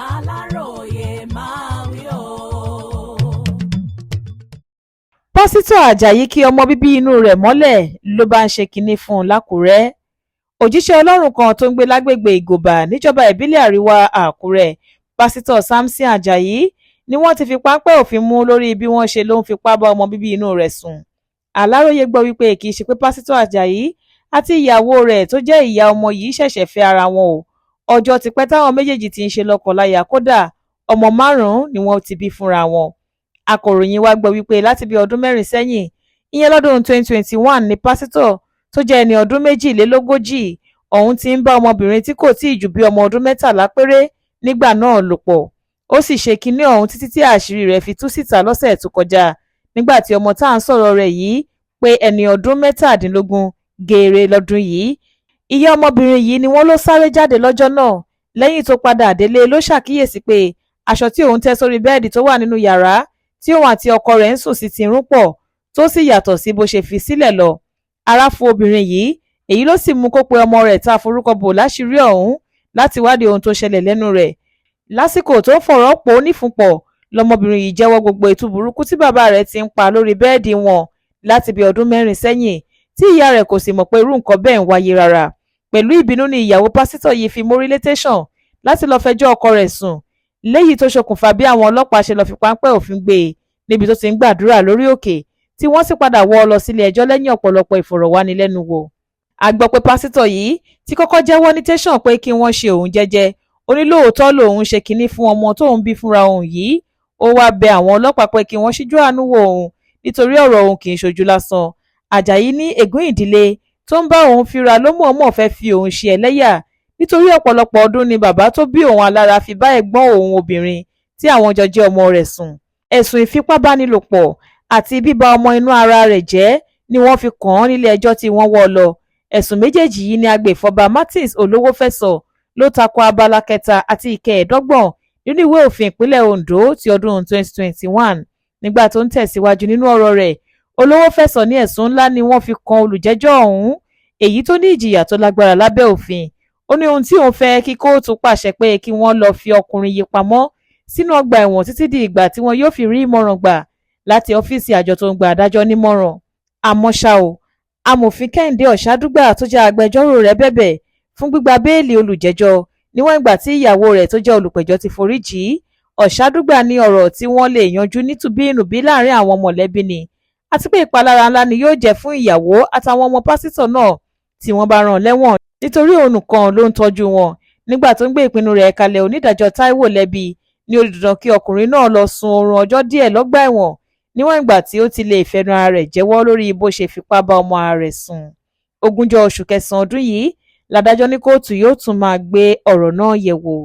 Aláròyé máa wí o. Pásítọ̀ Àjàyí kí ọmọ bíbí inú rẹ̀ mọ́lẹ̀ ló bá ń ṣe kinní fún un lákùrẹ́. Òjíṣẹ́ Ọlọ́run kan tó ń gbé lágbègbè Ìgòbà níjọba ìbílẹ̀ Àríwá Àkúrẹ́, Pásítọ̀ Samson Àjàyí ni wọ́n ti fi páńpẹ́ òfin mú lórí bí wọ́n ṣe ló ń fipá bá ọmọ bíbí inú rẹ̀ sùn. Aláròyé gbọ́ wípé kì í ṣe pé Pásítọ̀ Àjàyí àti ìyàwó rẹ̀ tó jẹ́ ìyá ọmọ yìí ṣẹ̀ṣẹ̀ fẹ́ ara wọn o. Ọjọ́ ti pẹ́ táwọn méjèèjì ti ń ṣe lọ́kọláya, kódà ọmọ 5 ni wọ́n ti bí fúnra wọn. Akọ̀ròyìn wa gbọ́ wípé láti bí ọdún 4 sẹ́yìn, ìyẹn lọ́dún 2021 ni pásítọ̀ tó jẹ́ ẹni ọdún 42 ọ̀hún ti ń bá ọmọbìnrin tí kò tíì jù bí ọmọ ọdún 13 péré nígbà náà lò pọ̀. Ó sì ṣe kinní ọ̀hún títí tí àṣírí rẹ̀ fi tú síta lọ́sẹ̀ tó kọjá, nígbà tí ọmọ tá à ń sọ̀rọ̀ rẹ̀ yìí pé ẹni ọdún 17 gèrè lọ́dún yìí. Ìyá ọmọbìnrin yìí ni wọ́n ló sáré jáde lọ́jọ́ náà. Lẹ́yìn tó padà délé ló ṣàkíyèsí pé aṣọ tí òun tẹ́ sórí bẹ́ẹ̀dì tó wà nínú yàrá tí òun àti ọkọ rẹ̀ ń sùn sí ti rún pọ̀, tó sì yàtọ̀ sí bó ṣe fi sílẹ̀ lọ. Ara fu obìnrin yìí, èyí ló sì mú kó pe ọmọ rẹ̀ tá a forúkọ bò láṣìírí ọ̀hún láti wádìí ohun tó ṣẹlẹ̀ lẹ́nu rẹ̀. Lásìkò tó fọ̀rọ̀ pò ó nífúnpọ̀ lọmọbìnrin yìí jẹ́wọ́ gbogbo ètú burúkú tí bàbá rẹ̀ ti ń pa lórí bẹ́ẹ̀dì wọn láti bí ọdún 4 sẹ́yìn, tí ìyá rẹ̀ kò sì mọ̀ pé irú nǹkan bẹ́ẹ̀ ń wáyé rárá. Pẹ̀lú ìbínú ni ìyàwó pásítọ̀ yìí fi mórílé tẹ̀sán láti lọ́ọ́ fẹjọ́ ọkọ rẹ̀ sùn, léyìí tó ṣokùnfà bí àwọn ọlọ́pàá ṣe lọ́ọ́ fi páńpẹ́ òfin gbé e níbi tó ti ń gbàdúrà lórí òkè, tí wọ́n sì padà wọ́ ọ lọ sílé ẹjọ́ lẹ́yìn ọ̀pọ̀lọpọ̀ ìfọ̀rọ̀wánilẹ́nuwò. A gbọ́ pé pásítọ̀ yìí ti kọ́kọ́ jẹ́wọ́ ní tẹ̀sán pé kí wọ́n ṣe òun jẹ́jẹ́, ó ní lóòótọ́ lòun ṣe kinní fún ọmọ tóun bí fúnra òun yìí. Ó wá bẹ àwọn ọlọ́pàá pé kí wọ́n ṣíjú àánú wo òun nítorí ọ̀rọ̀ òun kì í ṣojú lásán. Àjàyí ní ègún ìdílé tó ń bá òun fínra ló mọ̀ọ́mọ̀ fẹ́ fi òun ṣe ẹlẹ́yà, nítorí ọ̀pọ̀lọpọ̀ ọdún ni bàbá tó bí òun alára fi bá ẹ̀gbọ́n òun obìnrin tí àwọn jọ jẹ́ ọmọ rẹ̀ sùn. Ẹ̀sùn ìfipábánilòpọ̀ àti bíba ọmọ inú ara rẹ̀ jẹ́ ni wọ́n fi kàn án nílé ẹjọ́ tí wọ́n wọ́ lọ. Ẹ̀sùn méjèèjì yìí ni agbèfọ́ba Martins Olówófẹ̀sọ ló tako abala 3 àti 25 nínú ìwé òfin ìpínlẹ̀ Ondo ti ọdún 2021. Nígbà tó ń tẹ̀síwájú nínú ọ̀rọ̀ rẹ̀, Olówófẹ̀sọ ní ẹ̀sùn ńlá ni wọ́n fi kan olùjẹ́jọ́ ọ̀hún, èyí tó ní ìjìyà tó lágbára lábẹ́ òfin. Ó ní ohun tí òun fẹ́ kí kóòtù pàṣẹ pé kí wọ́n lọ fi ọkùnrin yìí pamọ́ sínú ọgbà ẹ̀wọ̀n títí di ìgbà tí wọn yóò fi rí ìmọ̀ràn gbà láti ọ́fíìsì àjọ tó ń gba adájọ́ nímọ̀ràn. Àmọ́ ṣá o, amòfin Kẹ́hìndé Ọ̀ṣádúgbà tó jẹ́ agbẹjọ́rò rẹ̀ bẹ̀bẹ̀ fún gbígba béèlì olùjẹ́jọ́ níwọ̀n ìgbà tí ìyàwó rẹ̀ tó jẹ́ olùpẹ̀jọ́ ti forí jì í. Ọ̀ṣádúgbà ní ọ̀rọ̀ tí wọ́n lè yanjú nítùbí-ìnùbí láàrin àwọn mọ̀lẹ́bí ni, àti pé ìpalára ńlá ni yóò jẹ́ fún ìyàwó àtàwọn ọmọ pásítọ̀ náà tí wọ́n bá rán lẹ́wọ̀n nítorí òun nìkan ló ń tọ́jú wọn. Nígbà tó ń gbé ìpinnu rẹ̀ kalẹ̀, onídàájọ́ Táíwò Lẹ́bi ní ó di dandan kí ọkùnrin náà lọ sun oorun ọjọ́ díẹ̀ lọ́gbà ẹ̀wọ̀n níwọ̀n ìgbà tí ó ti lè fẹnu ara rẹ̀ jẹ́wọ́ lórí bó ṣe fipá bá ọmọ ara rẹ̀ sùn. 20 oṣù kẹsàn-án ọdún yìí ládájọ́ ní kóòtù yóò tún máa gbé ọ̀rọ̀ náà yẹ̀wò.